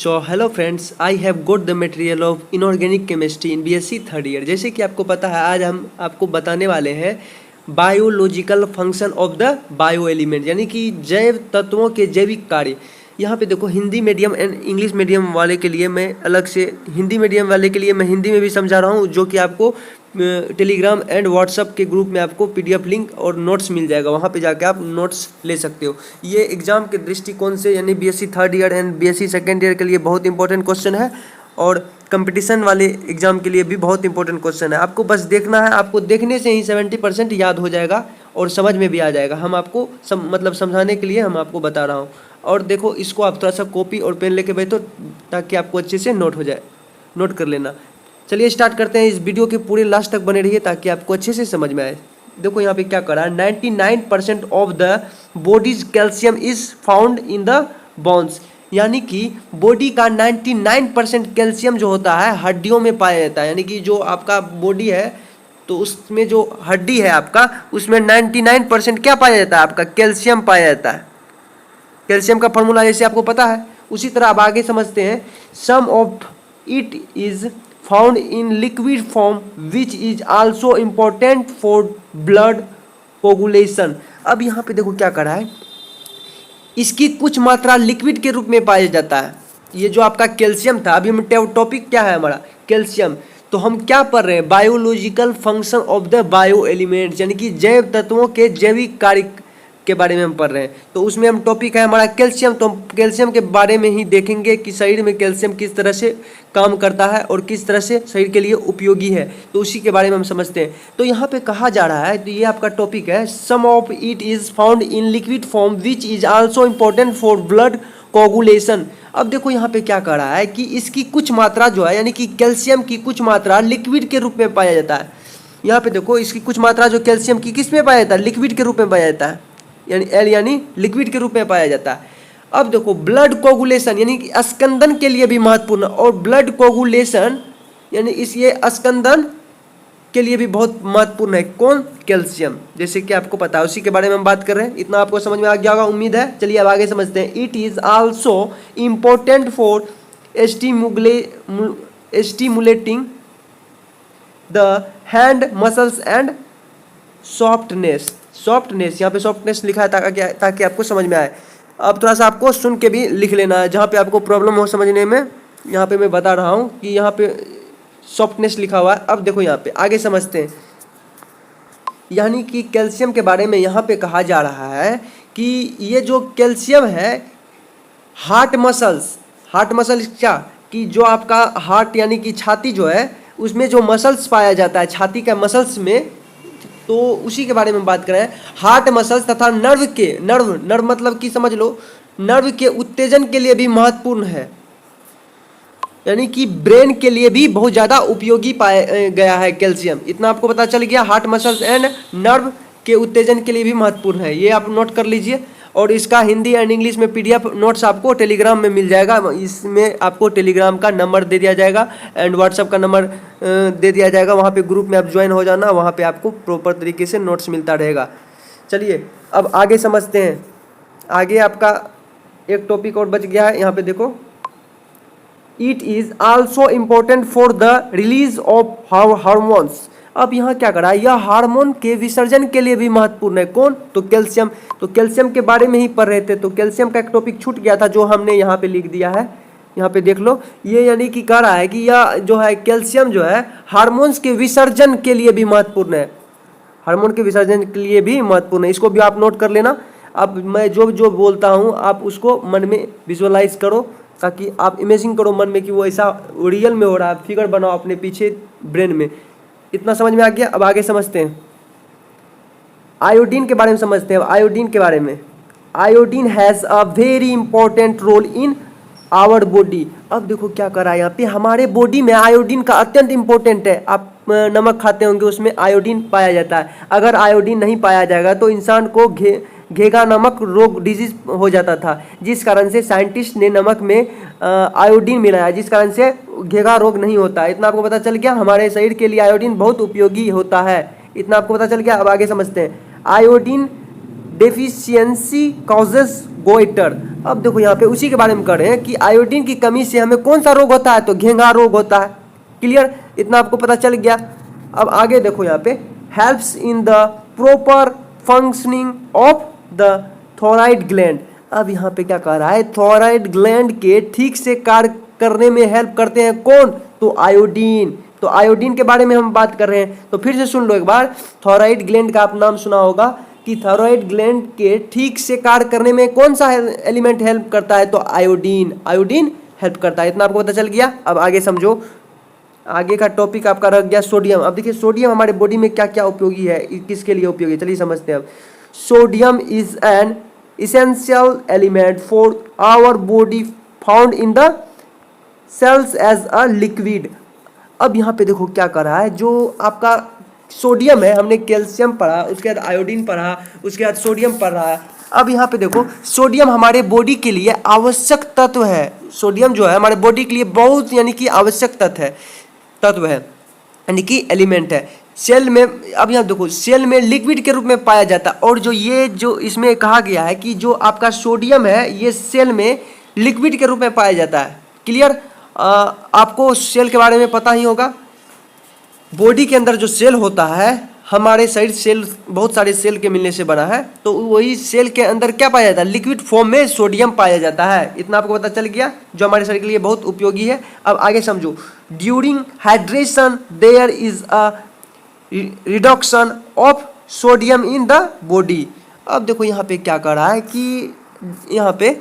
So hello friends, I have got the material of inorganic chemistry in BSc third year. जैसे कि आपको पता है, आज हम आपको बताने वाले हैं biological function of the bio element, यानी कि जैव तत्वों के जैविक कार्य। यहाँ पे देखो, Hindi medium and English medium वाले के लिए मैं अलग से, हिंदी मीडियम वाले के लिए मैं हिंदी में भी समझा रहा हूँ, जो कि आपको टेलीग्राम एंड व्हाट्सअप के ग्रुप में आपको पीडीएफ लिंक और नोट्स मिल जाएगा। वहाँ पे जाके आप नोट्स ले सकते हो। ये एग्जाम के दृष्टिकोण से, यानी BSc third year and BSc second year के लिए बहुत इंपॉर्टेंट क्वेश्चन है, और कंपटीशन वाले एग्जाम के लिए भी बहुत इंपॉर्टेंट क्वेश्चन है। आपको बस देखना है, आपको देखने से ही 70% याद हो जाएगा और समझ में भी आ जाएगा। हम आपको समझाने के लिए हम आपको बता रहा हूँ। और देखो, इसको आप थोड़ा सा कॉपी और पेन लेके बैठो ताकि आपको अच्छे से नोट हो जाए, नोट कर लेना। चलिए स्टार्ट करते हैं। इस वीडियो के पूरे लास्ट तक बने रहिए ताकि आपको अच्छे से समझ में आए। देखो यहाँ पे क्या करा है, 99% of the bodies calcium is found in the bones, यानी कि बॉडी का 99% कैल्शियम जो होता है हड्डियों में पाया जाता है। यानी कि जो आपका बॉडी है तो उसमें जो हड्डी है आपका, उसमें 99% क्या पाया जाता है, आपका कैल्शियम पाया जाता है। कैल्शियम का फॉर्मूला जैसे आपको पता है, उसी तरह अब आगे समझते हैं। Some of it is found in liquid form which is also important for blood coagulation. अब यहाँ पे देखो क्या करा है, इसकी कुछ मात्रा लिक्विड के रूप में पाया जाता है। ये जो आपका कैल्शियम था, अभी हम टॉपिक क्या है हमारा, कैल्शियम। तो हम क्या पढ़ रहे हैं, biological function of the bio elements, यानी कि जैव तत्वों के जैविक कार्य के बारे में हम पढ़ रहे हैं। तो उसमें हम टॉपिक है हमारा कैल्शियम। तो हम कैल्शियम के बारे में ही देखेंगे कि शरीर में कैल्शियम किस तरह से काम करता है और किस तरह से शरीर के लिए उपयोगी है, तो उसी के बारे में हम समझते हैं। तो यहाँ पे कहा जा रहा है, तो ये आपका टॉपिक है, some of it is found in liquid form which is also important for blood coagulation. अब देखो यहाँ पे क्या कह रहा है कि इसकी कुछ मात्रा जो है, यानी कि कैल्शियम की कुछ मात्रा लिक्विड के रूप में पाया जाता है। यहाँ पे देखो, इसकी कुछ मात्रा जो कैल्शियम की किस में पाया जाता है, लिक्विड के रूप में पाया जाता है, यानी एल यानी लिक्विड के रूप में पाया जाता है। अब देखो, ब्लड कोगुलेशन यानी कि स्कंदन के लिए भी महत्वपूर्ण, और ब्लड कोगुलेशन यानी इस ये स्कंदन के लिए भी बहुत महत्वपूर्ण है। कौन, कैल्शियम, जैसे कि आपको पता है, उसी के बारे में हम बात कर रहे हैं। इतना आपको समझ में आ गया होगा, उम्मीद है। चलिए अब आगे समझते हैं। It is also important for stimulating the hand muscles and softness. Softness, यहाँ पे सॉफ्टनेस लिखा है ताकि आपको समझ में आए। अब थोड़ा सा आपको सुन के भी लिख लेना है, जहाँ पे आपको प्रॉब्लम हो समझने में। यहाँ पे मैं बता रहा हूँ कि यहाँ पे सॉफ्टनेस लिखा हुआ है। अब देखो यहाँ पे आगे समझते हैं, यानी कि कैल्शियम के बारे में यहाँ पे कहा जा रहा है कि ये जो कैल्शियम है, हार्ट मसल्स क्या, कि जो आपका हार्ट यानी कि छाती जो है, उसमें जो मसल्स पाया जाता है, छाती का मसल्स में, तो उसी के बारे में बात करें। हार्ट मसल्स तथा नर्व मतलब कि समझ लो, नर्व के उत्तेजन के लिए भी महत्वपूर्ण है, यानी कि ब्रेन के लिए भी बहुत ज़्यादा उपयोगी पाया गया है कैल्शियम। इतना आपको पता चल गया। हार्ट मसल्स एंड नर्व के उत्तेजन के लिए भी महत्वपूर्ण है, ये आप नोट कर लीजिए। और इसका हिंदी एंड इंग्लिश में पीडीएफ नोट्स आपको टेलीग्राम में मिल जाएगा। इसमें आपको टेलीग्राम का नंबर दे दिया जाएगा एंड व्हाट्सअप का नंबर दे दिया जाएगा। वहाँ पे ग्रुप में आप ज्वाइन हो जाना, वहाँ पे आपको प्रॉपर तरीके से नोट्स मिलता रहेगा। चलिए अब आगे समझते हैं। आगे आपका एक टॉपिक और बच गया है, यहाँ पे देखो। It is also important for the release of hormones. अब यहाँ क्या करा, यह हार्मोन के विसर्जन के लिए भी महत्वपूर्ण है। कौन, तो कैल्शियम। तो कैल्शियम के बारे में ही पढ़ रहे थे, तो कैल्शियम का एक टॉपिक छूट गया था जो हमने यहाँ पे लिख दिया है। यहाँ पे देख लो, ये यानी कि कह रहा है कि यह जो है कैल्शियम जो है हार्मोन्स के विसर्जन के लिए भी महत्वपूर्ण है। हार्मोन के विसर्जन के लिए भी महत्वपूर्ण है, इसको भी आप नोट कर लेना। अब मैं जो बोलता हूँ आप उसको मन में विजुअलाइज करो, ताकि आप इमेजिन करो मन में कि वो ऐसा रियल में हो रहा है। फिगर बनाओ अपने पीछे ब्रेन में। इतना समझ में आ गया। अब आगे समझते हैं, आयोडीन के बारे में समझते हैं। आयोडीन के बारे में, iodine has a very important role in our body. अब देखो क्या कर रहा है यहाँ पे, हमारे बॉडी में आयोडीन का अत्यंत इंपॉर्टेंट है। आप नमक खाते होंगे, उसमें आयोडीन पाया जाता है। अगर आयोडीन नहीं पाया जाएगा तो इंसान को घेगा नमक रोग डिजीज हो जाता था, जिस कारण से साइंटिस्ट ने नमक में आयोडीन मिलाया, जिस कारण से घेगा रोग नहीं होता। इतना आपको पता चल गया। हमारे शरीर के लिए आयोडीन बहुत उपयोगी होता है, इतना आपको पता चल गया। अब आगे समझते हैं। Iodine deficiency causes goitre. अब देखो यहाँ पे उसी के बारे में कर रहे हैं कि आयोडीन की कमी से हमें कौन सा रोग होता है, तो घेंघा रोग होता है। क्लियर, इतना आपको पता चल गया। अब आगे देखो यहाँ पे helps in the proper functioning of the thyroid gland. अब यहाँ पे क्या कह रहा है, थायराइड ग्लैंड के ठीक से कार्य करने में हेल्प करते हैं कौन, तो आयोडीन। तो आयोडीन के बारे में हम बात कर रहे हैं, तो फिर से सुन लो एक बार। थायराइड ग्लैंड का आप नाम सुना होगा कि थायराइड ग्लैंड के ठीक से कार्य करने में कौन सा एलिमेंट हेल्प करता है, तो आयोडीन। आयोडीन हेल्प करता है, इतना आपको पता चल गया। अब आगे समझो, आगे का टॉपिक आपका रह गया सोडियम। अब देखिए सोडियम हमारे बॉडी में क्या क्या उपयोगी है, किसके लिए उपयोगी है, चलिए समझते हैं। अब sodium is an essential element for our body found in the cells as a liquid. अब यहाँ पे देखो क्या कर रहा है, जो आपका सोडियम है, हमने कैल्शियम पढ़ा, उसके बाद आयोडीन पढ़ा, उसके बाद सोडियम पढ़ रहा है। अब यहाँ पे देखो सोडियम हमारे बॉडी के लिए आवश्यक तत्व है। सोडियम जो है हमारे बॉडी के लिए बहुत यानी कि आवश्यक तत्व है यानी कि एलिमेंट है। सेल में, अब यहाँ देखो सेल में लिक्विड के रूप में पाया जाता है, और जो इसमें कहा गया है कि जो आपका सोडियम है ये सेल में लिक्विड के रूप में पाया जाता है। क्लियर, आपको सेल के बारे में पता ही होगा। बॉडी के अंदर जो सेल होता है, हमारे शरीर सेल बहुत सारे सेल के मिलने से बना है, तो वही सेल के अंदर क्या पाया जाता है, लिक्विड फॉर्म में सोडियम पाया जाता है। इतना आपको पता चल गया, जो हमारे शरीर के लिए बहुत उपयोगी है। अब आगे समझो, during hydration there is a reduction of sodium in the body. अब देखो यहाँ पे क्या कर रहा है कि यहाँ पे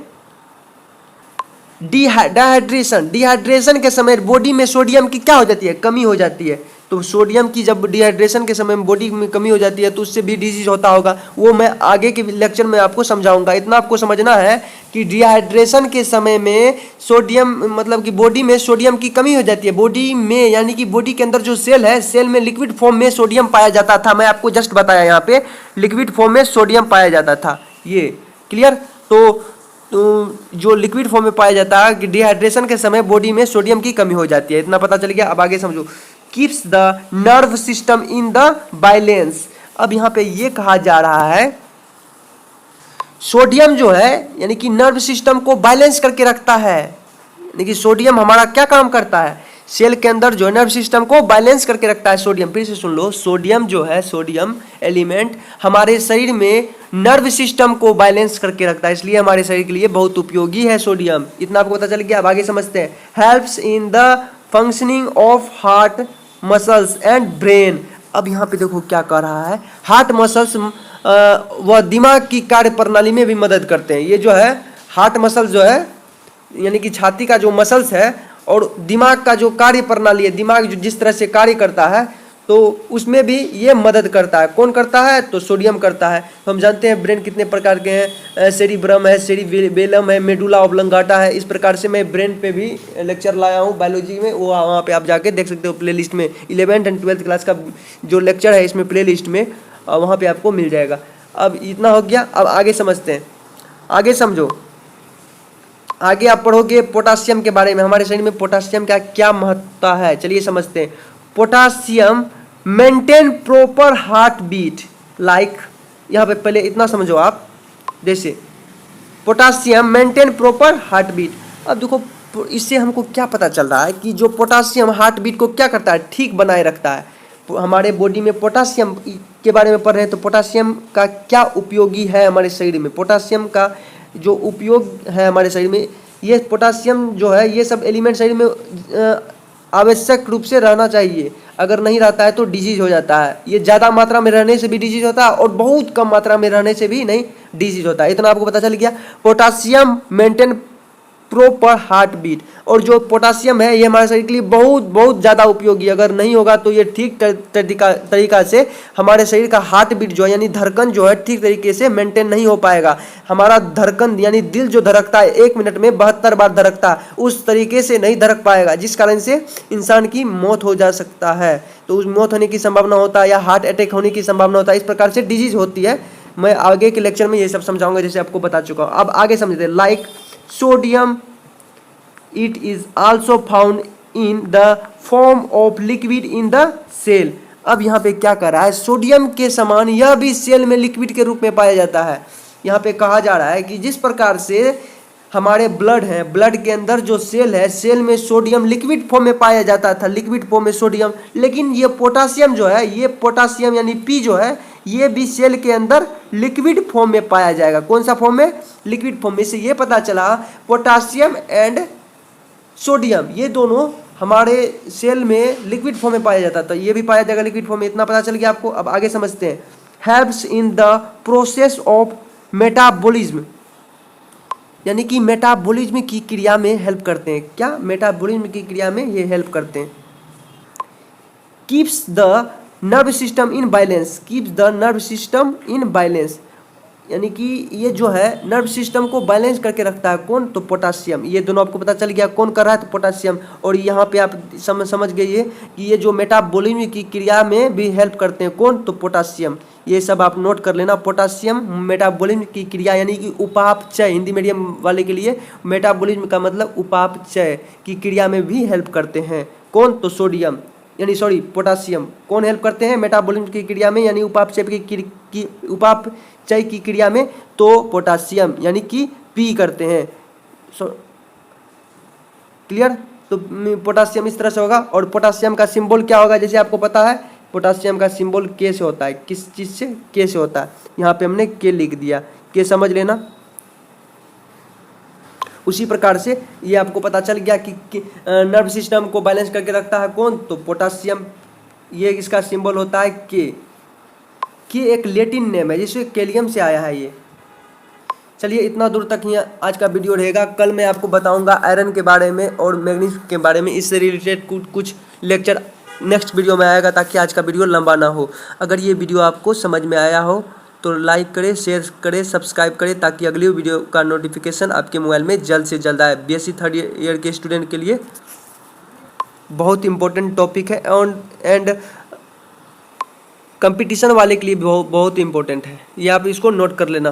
डिहाइड्रेशन के समय बॉडी में सोडियम की क्या हो जाती है, कमी हो जाती है। तो सोडियम की जब डिहाइड्रेशन के समय में बॉडी में कमी हो जाती है तो उससे भी डिजीज होता होगा, वो मैं आगे के लेक्चर में आपको समझाऊंगा। इतना आपको समझना है कि डिहाइड्रेशन के समय में सोडियम मतलब कि बॉडी में सोडियम की कमी हो जाती है। बॉडी में यानी कि बॉडी के अंदर जो सेल है, सेल में लिक्विड फॉर्म में सोडियम पाया जाता था। मैं आपको जस्ट बताया यहाँ पे लिक्विड फॉर्म में सोडियम पाया जाता था, ये क्लियर। तो जो लिक्विड फॉर्म में पाया जाता है कि डिहाइड्रेशन के समय बॉडी में सोडियम की कमी हो जाती है, इतना पता चल गया। अब आगे समझो, keeps the nerve system in the balance. अब यहाँ पे ये कहा जा रहा है सोडियम जो है यानी कि नर्व सिस्टम को बैलेंस करके रखता है। यानी कि सोडियम हमारा क्या काम करता है, सेल के अंदर जो नर्व सिस्टम को बैलेंस करके रखता है सोडियम। फिर से सुन लो, सोडियम जो है, सोडियम एलिमेंट हमारे शरीर में नर्व सिस्टम को बैलेंस करके रखता है, इसलिए हमारे शरीर के लिए बहुत उपयोगी है सोडियम। इतना आपको पता चल गया। अब आगे समझते हैं, helps in the functioning of heart muscles and brain. अब यहाँ पे देखो क्या कर रहा है, हार्ट मसल्स व दिमाग की कार्य प्रणाली में भी मदद करते हैं। ये जो है हार्ट मसल्स जो है यानी कि छाती का जो मसल्स है और दिमाग का जो कार्य प्रणाली है, दिमाग जो जिस तरह से कार्य करता है तो उसमें भी ये मदद करता है। कौन करता है, तो सोडियम करता है। तो हम जानते हैं ब्रेन कितने प्रकार के हैं, सेरिब्रम है, सेरिबेलम है, मेडुला ऑब्लंगाटा है। इस प्रकार से मैं ब्रेन पे भी लेक्चर लाया हूँ बायोलॉजी में, वो वहाँ पे आप जाके देख सकते हो प्ले लिस्ट में। 11th and 12th क्लास का जो लेक्चर है इसमें प्ले लिस्ट में वहाँ पे आपको मिल जाएगा। अब इतना हो गया, अब आगे समझते हैं। आगे समझो, आगे आप पढ़ोगे पोटासियम के बारे में, हमारे शरीर में पोटासियम का क्या महत्व है, चलिए समझते हैं। Potassium maintain proper heart beat, like यहाँ पे पहले इतना समझो आप, जैसे potassium maintain proper heart beat. अब देखो इससे हमको क्या पता चल रहा है कि जो पोटासियम हार्ट बीट को क्या करता है, ठीक बनाए रखता है। हमारे बॉडी में पोटासियम के बारे में पढ़ रहे हैं, तो पोटासियम का क्या उपयोगी है हमारे शरीर में, पोटासियम का जो उपयोग है हमारे शरीर में, ये पोटासियम जो है ये सब एलिमेंट शरीर में आवश्यक रूप से रहना चाहिए। अगर नहीं रहता है तो डिजीज हो जाता है। ये ज़्यादा मात्रा में रहने से भी डिजीज होता है और बहुत कम मात्रा में रहने से भी नहीं डिजीज होता है। इतना आपको पता चल गया। Potassium maintain proper heart beat, और जो पोटासियम है ये हमारे शरीर के लिए बहुत बहुत ज़्यादा उपयोगी। अगर नहीं होगा तो ये ठीक तरीका से हमारे शरीर का हार्ट बीट जो है यानी धड़कन जो है ठीक तरीके से मेंटेन नहीं हो पाएगा। हमारा धड़कन यानी दिल जो धड़कता है 1 मिनट में 72 बार धड़कता है, उस तरीके से नहीं धड़क पाएगा, जिस कारण से इंसान की मौत हो जा सकता है। तो उस मौत होने की संभावना होता है या हार्ट अटैक होने की संभावना होता है। इस प्रकार से डिजीज होती है। मैं आगे के लेक्चर में ये सब समझाऊंगा जैसे आपको बता चुका हूँ। अब आगे समझते हैं। Like sodium it is also found in the form of liquid in the cell। अब यहाँ पे क्या कर रहा है, सोडियम के समान यह भी सेल में लिक्विड के रूप में पाया जाता है। यहाँ पे कहा जा रहा है कि जिस प्रकार से हमारे ब्लड है, ब्लड के अंदर जो सेल है, सेल में सोडियम लिक्विड फॉर्म में पाया जाता था, लिक्विड फॉर्म में सोडियम, लेकिन ये पोटासियम जो है, ये पोटासियम यानी पी जो है, ये भी सेल के अंदर लिक्विड फॉर्म में पाया जाएगा। कौन सा फॉर्म में? लिक्विड फॉर्म में। से ये पता चला पोटासियम एंड सोडियम ये दोनों हमारे सेल में लिक्विड फॉर्म में पाया जाता था, ये भी पाया जाएगा लिक्विड फॉर्म में। इतना पता चल गया आपको। अब आगे समझते हैं। Helps in the process of metabolism, यानी कि मेटाबॉलिज्म की क्रिया में हेल्प करते हैं। क्या? मेटाबॉलिज्म की क्रिया में ये हेल्प करते हैं। Keeps the nerve system in balance, keeps the nerve system in balance, यानी कि ये जो है नर्व सिस्टम को बैलेंस करके रखता है। कौन? तो पोटासियम। ये दोनों आपको पता चल गया कौन कर रहा है, तो पोटासियम। और यहाँ पे आप समझ गए कि ये जो मेटाबॉलिज्म की क्रिया में भी हेल्प करते हैं। कौन? तो पोटासियम। ये सब आप नोट कर लेना। पोटासियम मेटाबॉलिज्म की क्रिया यानी कि उपापचय, हिंदी मीडियम वाले के लिए मेटाबॉलिज्म का मतलब उपापचय की क्रिया में भी हेल्प करते हैं। कौन? तो सोडियम यानी सॉरी पोटासियम। कौन हेल्प करते हैं मेटाबॉलिज्म की क्रिया में यानी उपापचय की क्रिया में? तो पोटासियम यानी कि पी करते हैं। क्लियर? तो पोटासियम इस तरह से होगा। और पोटासियम का सिंबल क्या होगा? जैसे आपको पता है पोटासियम का सिंबल के से होता है। किस चीज से? के से होता है। यहाँ पे हमने के लिख दिया, के समझ लेना। उसी प्रकार से ये आपको पता चल गया कि नर्व सिस्टम को बैलेंस करके रखता है। कौन? तो पोटासियम। ये इसका सिंबल होता है के। एक लैटिन नेम है जिससे कैलियम से आया है ये। चलिए इतना दूर तक ही आज का वीडियो रहेगा। कल मैं आपको बताऊंगा आयरन के बारे में और मैग्नीज के बारे में। इससे रिलेटेड कुछ लेक्चर नेक्स्ट वीडियो में आएगा ताकि आज का वीडियो लंबा ना हो। अगर ये वीडियो आपको समझ में आया हो तो लाइक करें, शेयर करें, सब्सक्राइब करें ताकि अगली वीडियो का नोटिफिकेशन आपके मोबाइल में जल्द से जल्द आए। बीएससी थर्ड ईयर के स्टूडेंट के लिए बहुत इंपॉर्टेंट टॉपिक है एंड कंपटीशन वाले के लिए बहुत इंपॉर्टेंट है। ये आप इसको नोट कर लेना।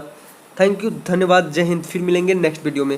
थैंक यू, धन्यवाद, जय हिंद। फिर मिलेंगे नेक्स्ट वीडियो में।